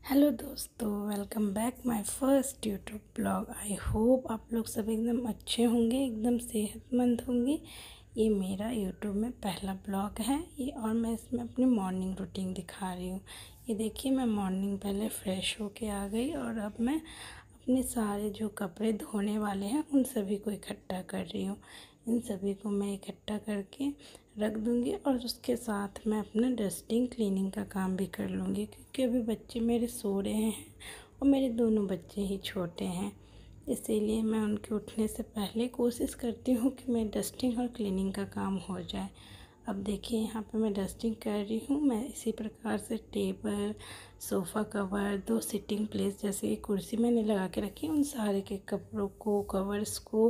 Hello दोस्तों, welcome back my first YouTube blog. I hope आप लोग सब एकदम अच्छे होंगे, एकदम सेहतमंद होंगे। ये मेरा यूट्यूब में पहला ब्लॉग है और मैं इसमें अपनी मॉर्निंग रूटीन दिखा रही हूँ। ये देखिए, मैं मॉर्निंग पहले फ़्रेश होके आ गई और अब मैं अपने सारे जो कपड़े धोने वाले हैं उन सभी को इकट्ठा कर रही हूँ। इन सभी को मैं इकट्ठा करके रख दूँगी और उसके साथ मैं अपना डस्टिंग क्लीनिंग का काम भी कर लूँगी, क्योंकि अभी बच्चे मेरे सो रहे हैं और मेरे दोनों बच्चे ही छोटे हैं। इसीलिए मैं उनके उठने से पहले कोशिश करती हूँ कि मैं डस्टिंग और क्लीनिंग का काम हो जाए। अब देखिए, यहाँ पे मैं डस्टिंग कर रही हूँ। मैं इसी प्रकार से table, sofa cover, 2 sitting place जैसे एक कुर्सी मैंने लगा के रखी, उन सारे के कपड़ों को, कवर्स को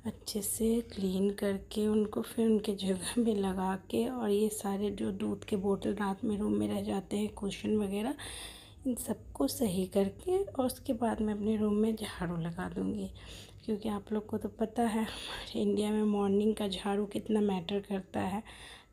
अच्छे से क्लीन करके उनको फिर उनके जगह में लगा के, और ये सारे जो दूध के बोतल रात में रूम में रह जाते हैं, कुशन वगैरह, इन सबको सही करके और उसके बाद मैं अपने रूम में झाड़ू लगा दूँगी। क्योंकि आप लोग को तो पता है हमारे इंडिया में मॉर्निंग का झाड़ू कितना मैटर करता है।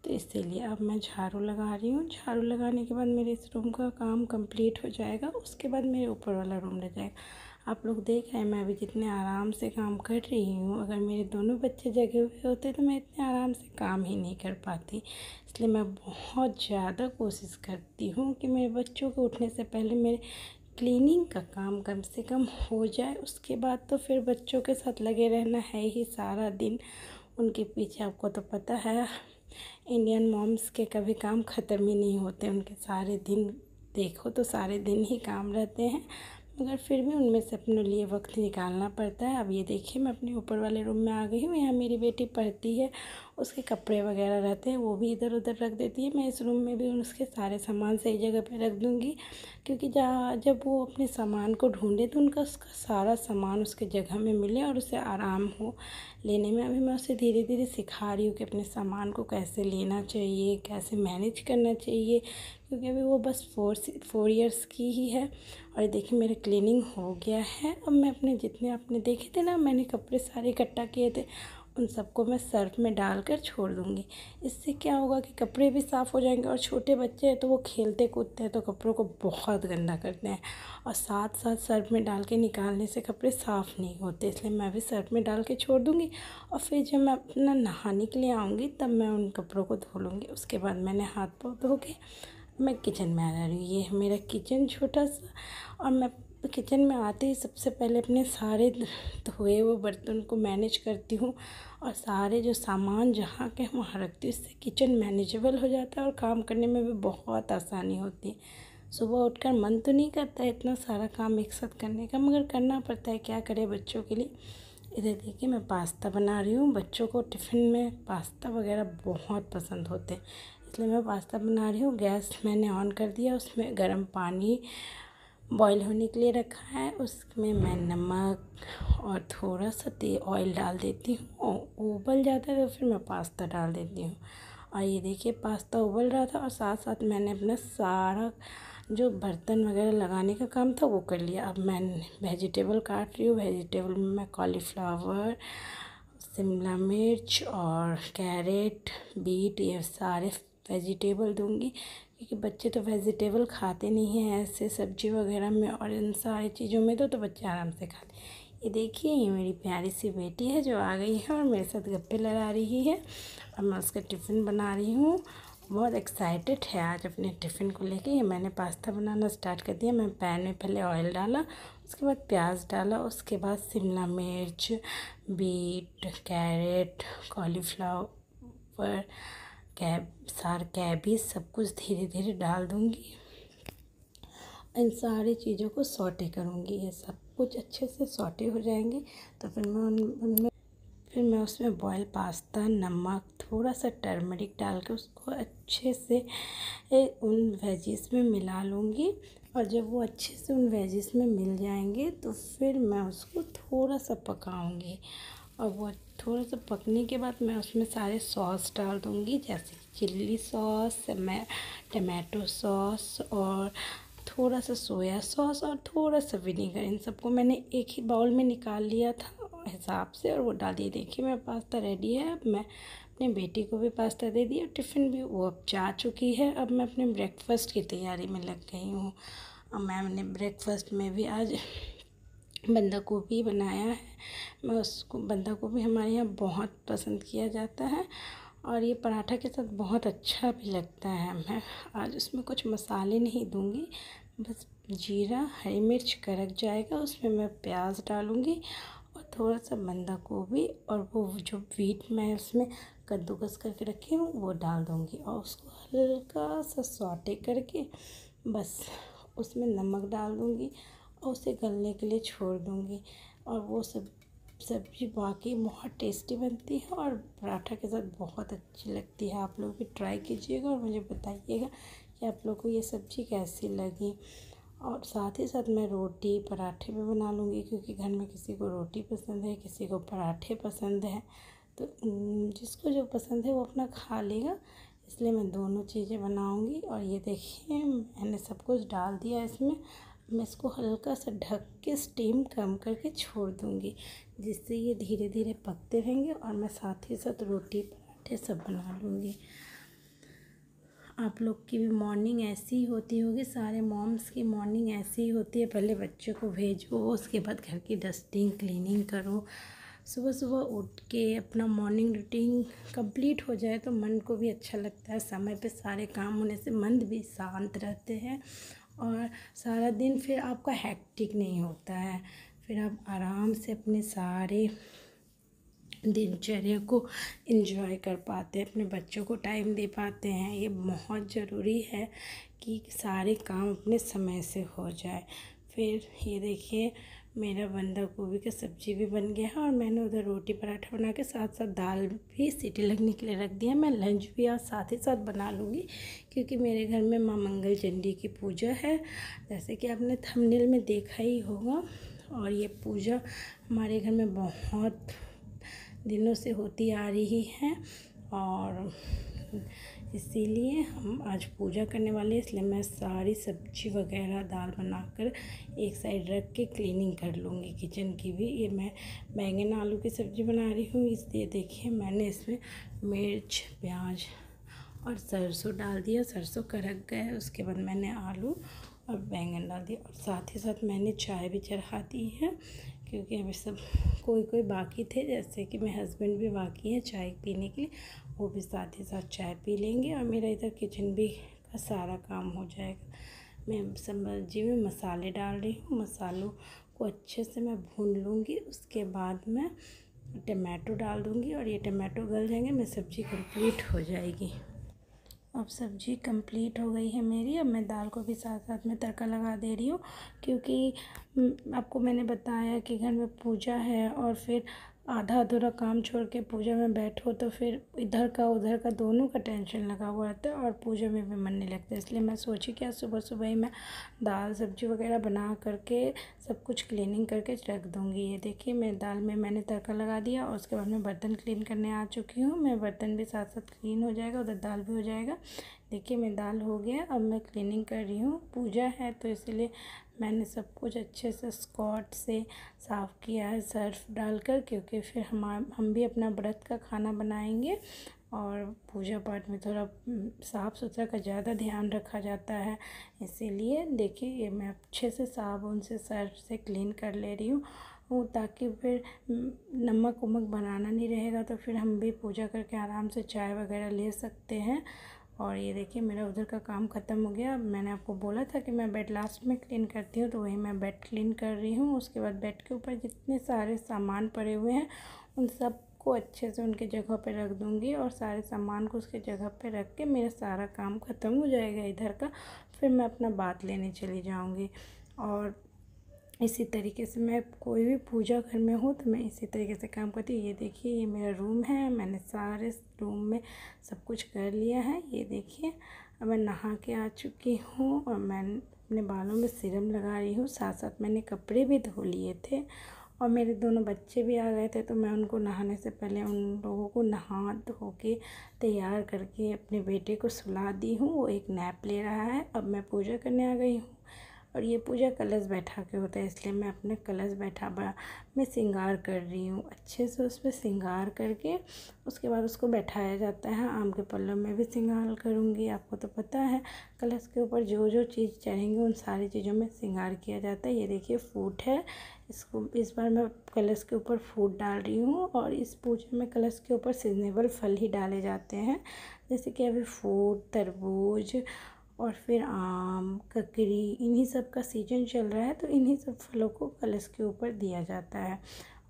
तो इसीलिए अब मैं झाड़ू लगा रही हूँ। झाड़ू लगाने के बाद मेरे इस रूम का काम कंप्लीट हो जाएगा। उसके बाद मेरे ऊपर वाला रूम रह जाएगा। आप लोग देख रहे हैं मैं अभी जितने आराम से काम कर रही हूँ। अगर मेरे दोनों बच्चे जगे हुए होते तो मैं इतने आराम से काम ही नहीं कर पाती। इसलिए मैं बहुत ज़्यादा कोशिश करती हूँ कि मेरे बच्चों के उठने से पहले मेरे क्लीनिंग का काम कम से कम हो जाए। उसके बाद तो फिर बच्चों के साथ लगे रहना है ही सारा दिन। उनके पीछे आपको तो पता है इंडियन मॉम्स के कभी काम ख़त्म ही नहीं होते। उनके सारे दिन देखो तो सारे दिन ही काम रहते हैं, मगर फिर भी उनमें से अपने लिए वक्त निकालना पड़ता है। अब ये देखिए, मैं अपने ऊपर वाले रूम में आ गई हूँ। यहाँ मेरी बेटी पढ़ती है, उसके कपड़े वगैरह रहते हैं वो भी इधर उधर रख देती है। मैं इस रूम में भी उसके सारे सामान सही जगह पे रख दूँगी, क्योंकि जब वो अपने सामान को ढूंढे तो उसका सारा सामान उसके जगह में मिले और उसे आराम हो लेने में। अभी मैं उसे धीरे धीरे सिखा रही हूँ कि अपने सामान को कैसे लेना चाहिए, कैसे मैनेज करना चाहिए, क्योंकि अभी वो बस 4 इयर्स की ही है। और देखिए, मेरे क्लीनिंग हो गया है। अब मैं अपने जितने आपने देखे थे ना, मैंने कपड़े सारे इकट्ठा किए थे, उन सबको मैं सर्फ में डालकर छोड़ दूँगी। इससे क्या होगा कि कपड़े भी साफ़ हो जाएंगे। और छोटे बच्चे हैं तो वो खेलते कूदते हैं तो कपड़ों को बहुत गंदा करते हैं, और साथ साथ सर्फ में डाल के निकालने से कपड़े साफ़ नहीं होते। इसलिए मैं भी सर्फ में डाल के छोड़ दूँगी और फिर जब मैं अपना नहाने के लिए आऊँगी तब मैं उन कपड़ों को धो लूँगी। उसके बाद मैंने हाथ पाँव धो के मैं किचन में आ जा रही हूँ। ये है मेरा किचन छोटा सा, और मैं किचन में आते ही सबसे पहले अपने सारे धोए हुए बर्तन को मैनेज करती हूँ और सारे जो सामान जहाँ के वहाँ रखती हूँ। इससे किचन मैनेजेबल हो जाता है और काम करने में भी बहुत आसानी होती है। सुबह उठकर मन तो नहीं करता है इतना सारा काम एक साथ करने का, मगर करना पड़ता है, क्या करें बच्चों के लिए। इधर देखिए, मैं पास्ता बना रही हूँ। बच्चों को टिफ़िन में पास्ता वगैरह बहुत पसंद होते हैं, इसलिए मैं पास्ता बना रही हूँ। गैस मैंने ऑन कर दिया, उसमें गर्म पानी बॉईल होने के लिए रखा है। उसमें मैं नमक और थोड़ा सा ऑयल डाल देती हूँ। उबल जाता है तो फिर मैं पास्ता डाल देती हूँ। और ये देखिए, पास्ता उबल रहा था और साथ साथ मैंने अपना सारा जो बर्तन वगैरह लगाने का काम था वो कर लिया। अब मैं वेजिटेबल काट रही हूँ। वेजिटेबल में मैं कॉलीफ्लावर, शिमला मिर्च और कैरेट, बीट, ये सारे वेजिटेबल दूंगी, क्योंकि बच्चे तो वेजिटेबल खाते नहीं हैं ऐसे सब्जी वगैरह में, और इन सारी चीज़ों में तो बच्चे आराम से खाते हैं। ये देखिए, ये मेरी प्यारी सी बेटी है जो आ गई है और मेरे साथ गप्पे लड़ा रही है। और मैं उसका टिफ़िन बना रही हूँ। बहुत एक्साइटेड है आज अपने टिफ़िन को लेके। ये मैंने पास्ता बनाना स्टार्ट कर दिया। मैं पैन में पहले ऑयल डाला, उसके बाद प्याज डाला, उसके बाद शिमला मिर्च, बीट, कैरेट, कॉलीफ्लावर, कैबेज सब कुछ धीरे धीरे डाल दूँगी। इन सारी चीज़ों को सौटे करूँगी। ये सब कुछ अच्छे से सौटे हो जाएंगे तो फिर मैं उसमें बॉयल पास्ता, नमक, थोड़ा सा टर्मरिक डाल के उसको अच्छे से उन वेजिस में मिला लूँगी। और जब वो अच्छे से उन वेजिस में मिल जाएंगे तो फिर मैं उसको थोड़ा सा पकाऊँगी। और वो थोड़ा सा पकने के बाद मैं उसमें सारे सॉस डाल दूँगी, जैसे चिल्ली सॉस, टमाटो सॉस और थोड़ा सा सोया सॉस और थोड़ा सा विनेगर। इन सबको मैंने एक ही बाउल में निकाल लिया था हिसाब से और वो डाल दिए। देखिए, मेरा पास्ता रेडी है। अब मैं अपने बेटी को भी पास्ता दे दिया, टिफ़िन भी वो अब जा चुकी है। अब मैं अपने ब्रेकफास्ट की तैयारी में लग गई हूँ। और मैंने ब्रेकफास्ट में भी आज बंदा गोभी बनाया है। मैं उसको बंदा गोभी हमारे यहाँ बहुत पसंद किया जाता है और ये पराठा के साथ बहुत अच्छा भी लगता है। मैं आज उसमें कुछ मसाले नहीं दूँगी, बस जीरा, हरी मिर्च कड़क जाएगा, उसमें मैं प्याज डालूँगी और थोड़ा सा बंदा गोभी और वो जो बीट मैं उसमें कद्दूकस करके रखी हूँ वो डाल दूँगी और उसको हल्का सा सौटे करके बस उसमें नमक डाल दूँगी और उसे गलने के लिए छोड़ दूँगी। और वो सब्ज़ी वाकई बहुत टेस्टी बनती है और पराठा के साथ बहुत अच्छी लगती है। आप लोग भी ट्राई कीजिएगा और मुझे बताइएगा कि आप लोग को ये सब्ज़ी कैसी लगी। और साथ ही साथ मैं रोटी पराठे भी बना लूँगी, क्योंकि घर में किसी को रोटी पसंद है, किसी को पराठे पसंद है, तो जिसको जो पसंद है वो अपना खा लेगा। इसलिए मैं दोनों चीज़ें बनाऊँगी। और ये देखिए मैंने सब कुछ डाल दिया इसमें। मैं इसको हल्का सा ढक के स्टीम कम करके छोड़ दूँगी, जिससे ये धीरे धीरे पकते रहेंगे और मैं साथ ही साथ रोटी पराठे सब बना लूँगी। आप लोग की भी मॉर्निंग ऐसी ही होती होगी, सारे मॉम्स की मॉर्निंग ऐसी ही होती है। पहले बच्चों को भेजो, उसके बाद घर की डस्टिंग क्लीनिंग करो, सुबह सुबह उठ के अपना मॉर्निंग रूटीन कंप्लीट हो जाए तो मन को भी अच्छा लगता है। समय पे सारे काम होने से मन भी शांत रहते हैं और सारा दिन फिर आपका हैक्टिक नहीं होता है। फिर आप आराम से अपने सारे दिनचर्या को एंजॉय कर पाते हैं, अपने बच्चों को टाइम दे पाते हैं। ये बहुत ज़रूरी है कि सारे काम अपने समय से हो जाए। फिर ये देखिए मेरा बंदा गोभी का सब्ज़ी भी बन गया है और मैंने उधर रोटी पराठा बना के साथ साथ दाल भी सीटी लगने के लिए रख दिया। मैं लंच भी आज साथ ही साथ बना लूँगी, क्योंकि मेरे घर में माँ मंगल चंडी की पूजा है, जैसे कि आपने थंबनेल में देखा ही होगा। और ये पूजा हमारे घर में बहुत दिनों से होती आ रही है और इसीलिए हम आज पूजा करने वाले हैं। इसलिए मैं सारी सब्जी वगैरह दाल बनाकर एक साइड रख के क्लीनिंग कर लूँगी किचन की भी। ये मैं बैंगन आलू की सब्ज़ी बना रही हूँ, इसलिए देखिए मैंने इसमें मिर्च, प्याज और सरसों डाल दिया। सरसों कड़क गए, उसके बाद मैंने आलू और बैंगन डाल दिया और साथ ही साथ मैंने चाय भी चढ़ा दी है, क्योंकि अभी सब कोई बाकी थे, जैसे कि मेरे हस्बैंड भी बाकी हैं चाय पीने के लिए, वो भी साथ ही साथ चाय पी लेंगे और मेरा इधर किचन भी का सारा काम हो जाएगा। मैं सब्जी में मसाले डाल रही हूँ, मसालों को अच्छे से मैं भून लूँगी। उसके बाद मैं टमाटो डाल दूँगी और ये टमाटो गल जाएंगे, मेरी सब्ज़ी कंप्लीट हो जाएगी। अब सब्ज़ी कंप्लीट हो गई है मेरी। अब मैं दाल को भी साथ साथ में तड़का लगा दे रही हूँ, क्योंकि आपको मैंने बताया कि घर में पूजा है और फिर आधा अधूरा काम छोड़ के पूजा में बैठो तो फिर इधर का उधर का दोनों का टेंशन लगा हुआ रहता है और पूजा में भी मन नहीं लगता। इसलिए मैं सोची कि आज सुबह सुबह ही मैं दाल सब्जी वगैरह बना करके सब कुछ क्लीनिंग करके रख दूँगी। ये देखिए मेरी दाल में मैंने तड़का लगा दिया और उसके बाद मैं बर्तन क्लीन करने आ चुकी हूँ। मैं बर्तन भी साथ साथ क्लीन हो जाएगा, उधर दाल भी हो जाएगा। देखिए मेरी दाल हो गया, अब मैं क्लीनिंग कर रही हूँ। पूजा है तो इसलिए मैंने सब कुछ अच्छे से स्कॉच से साफ़ किया है सर्फ डालकर, क्योंकि फिर हम भी अपना व्रत का खाना बनाएंगे और पूजा पाठ में थोड़ा साफ़ सुथरा का ज़्यादा ध्यान रखा जाता है। इसीलिए देखिए ये मैं अच्छे से साबुन से सर्फ से क्लीन कर ले रही हूँ, ताकि फिर नमक वमक बनाना नहीं रहेगा तो फिर हम भी पूजा करके आराम से चाय वगैरह ले सकते हैं। और ये देखिए मेरा उधर का काम ख़त्म हो गया। मैंने आपको बोला था कि मैं बेड लास्ट में क्लीन करती हूँ, तो वही मैं बेड क्लीन कर रही हूँ। उसके बाद बेड के ऊपर जितने सारे सामान पड़े हुए हैं उन सब को अच्छे से उनके जगह पे रख दूँगी और सारे सामान को उसके जगह पे रख के मेरा सारा काम ख़त्म हो जाएगा इधर का। फिर मैं अपना बात लेने चली जाऊँगी। और इसी तरीके से मैं कोई भी पूजा घर में हो तो मैं इसी तरीके से काम करती हूँ। ये देखिए ये मेरा रूम है, मैंने सारे रूम में सब कुछ कर लिया है। ये देखिए अब मैं नहा के आ चुकी हूँ और मैं अपने बालों में सीरम लगा रही हूँ। साथ साथ मैंने कपड़े भी धो लिए थे और मेरे दोनों बच्चे भी आ गए थे, तो मैं उनको नहाने से पहले उन लोगों को नहा धो के तैयार करके अपने बेटे को सुला दी हूँ। वो एक नैप ले रहा है। अब मैं पूजा करने आ गई हूँ। और ये पूजा कलश बैठा के होता है, इसलिए मैं अपने कलश मैं श्रृंगार कर रही हूँ। अच्छे से उस पर श्रृंगार करके उसके बाद उसको बैठाया जाता है। आम के पल्लव में भी श्रृंगार करूँगी। आपको तो पता है कलश के ऊपर जो जो चीज़ चढ़ेंगे उन सारी चीज़ों में श्रृंगार किया जाता है। ये देखिए फूट है, इसको इस बार मैं कलश के ऊपर फूट डाल रही हूँ। और इस पूजा में कलश के ऊपर सीजनेबल फल ही डाले जाते हैं, जैसे कि अभी फूट, तरबूज और फिर आम, ककड़ी, इन्हीं सब का सीजन चल रहा है, तो इन्हीं सब फलों को कलश के ऊपर दिया जाता है।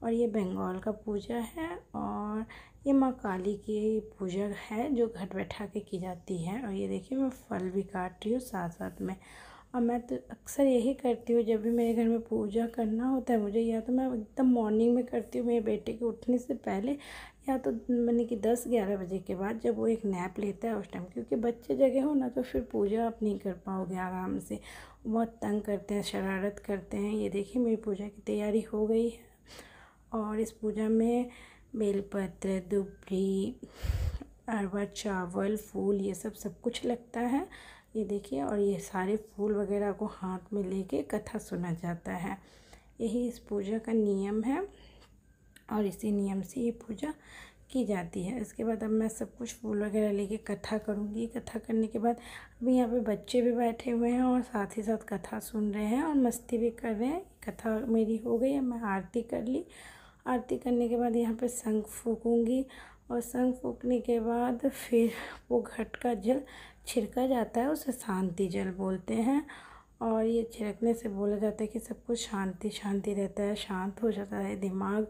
और ये बंगाल का पूजा है और ये माँ काली की पूजा है जो घर बैठा के की जाती है। और ये देखिए मैं फल भी काट रही हूँ साथ साथ में। और मैं तो अक्सर यही करती हूँ, जब भी मेरे घर में पूजा करना होता है मुझे, या तो मैं एकदम मॉर्निंग में करती हूँ मेरे बेटे के उठने से पहले, या तो मैंने कि 10-11 बजे के बाद जब वो एक नैप लेता है उस टाइम, क्योंकि बच्चे जगह हो ना तो फिर पूजा आप नहीं कर पाओगे आराम से, बहुत तंग करते हैं, शरारत करते हैं। ये देखिए मेरी पूजा की तैयारी हो गई है। और इस पूजा में बेलपत्र, दुबरी, अरवा चावल, फूल, ये सब कुछ लगता है। ये देखिए, और ये सारे फूल वगैरह को हाथ में लेके कथा सुना जाता है। यही इस पूजा का नियम है और इसी नियम से ये पूजा की जाती है। इसके बाद अब मैं सब कुछ फूल वगैरह लेके कथा करूँगी। कथा करने के बाद अभी यहाँ पे बच्चे भी बैठे हुए हैं और साथ ही साथ कथा सुन रहे हैं और मस्ती भी कर रहे हैं। कथा मेरी हो गई है, मैं आरती कर ली। आरती करने के बाद यहाँ पे शंख फूकूँगी और शंख फूकने के बाद फिर वो घट का जल छिड़का जाता है, उसे शांति जल बोलते हैं। और ये छिड़कने से बोला जाता है कि सब कुछ शांति शांति रहता है, शांत हो जाता है, दिमाग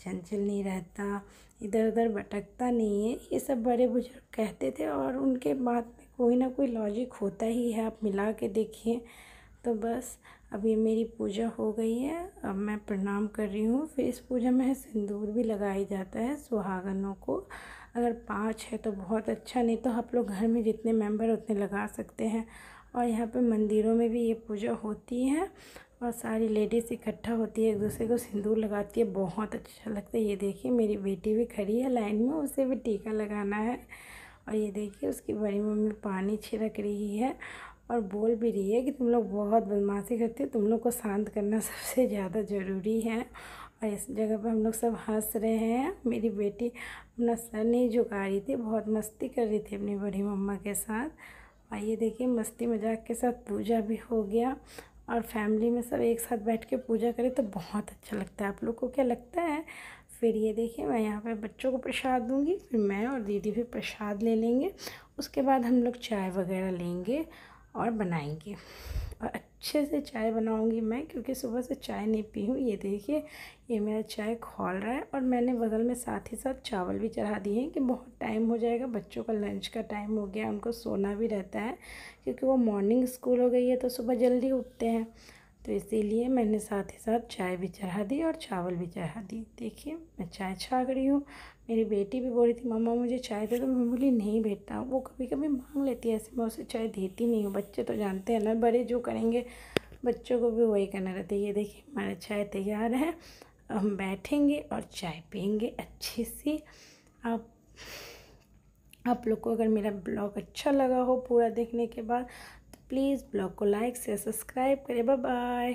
चंचल नहीं रहता, इधर उधर भटकता नहीं है। ये सब बड़े बुजुर्ग कहते थे और उनके बात में कोई ना कोई लॉजिक होता ही है, आप मिला के देखिए। तो बस अब ये मेरी पूजा हो गई है, अब मैं प्रणाम कर रही हूँ। फिर इस पूजा में सिंदूर भी लगाया जाता है सुहागनों को। अगर 5 है तो बहुत अच्छा, नहीं तो आप लोग घर में जितने मेंबर उतने लगा सकते हैं। और यहाँ पे मंदिरों में भी ये पूजा होती है और सारी लेडीज़ इकट्ठा होती है, एक दूसरे को सिंदूर लगाती है, बहुत अच्छा लगता है। ये देखिए मेरी बेटी भी खड़ी है लाइन में, उसे भी टीका लगाना है। और ये देखिए उसकी बड़ी मम्मी पानी छिड़क रही है और बोल भी रही है कि तुम लोग बहुत बदमाशी करते हो, तुम लोग को शांत करना सबसे ज़्यादा ज़रूरी है। और इस जगह पर हम लोग सब हंस रहे हैं। मेरी बेटी अपना सर नहीं झुका रही थी, बहुत मस्ती कर रही थी अपनी बड़ी मम्मा के साथ। और ये देखिए मस्ती मजाक के साथ पूजा भी हो गया और फैमिली में सब एक साथ बैठ के पूजा करें तो बहुत अच्छा लगता है। आप लोग को क्या लगता है? फिर ये देखिए मैं यहाँ पे बच्चों को प्रसाद दूँगी, फिर मैं और दीदी भी प्रसाद ले लेंगे। उसके बाद हम लोग चाय वगैरह लेंगे और बनाएंगे। और अच्छे से चाय बनाऊंगी मैं, क्योंकि सुबह से चाय नहीं पी हूँ। ये देखिए ये मेरा चाय खौल रहा है और मैंने बगल में साथ ही साथ चावल भी चढ़ा दिए हैं कि बहुत टाइम हो जाएगा, बच्चों का लंच का टाइम हो गया, उनको सोना भी रहता है क्योंकि वो मॉर्निंग स्कूल हो गई है तो सुबह जल्दी उठते हैं। तो इसीलिए मैंने साथ ही साथ चाय भी चढ़ा दी और चावल भी चढ़ा दी। देखिए मैं चाय छाग रही हूँ। मेरी बेटी भी बोल रही थी मम्मा मुझे चाय दे दो, मैं बोली नहीं बेटा, वो कभी कभी मांग लेती है, ऐसे मैं उसे चाय देती नहीं हूँ। बच्चे तो जानते हैं ना, बड़े जो करेंगे बच्चों को भी वही करना रहता है। ये देखिए हमारा चाय तैयार है, अब हम बैठेंगे और चाय पियेंगे अच्छी सी। आप लोग को अगर मेरा ब्लॉग अच्छा लगा हो पूरा देखने के बाद तो प्लीज़ ब्लॉग को लाइक से सब्सक्राइब करें। Bye bye.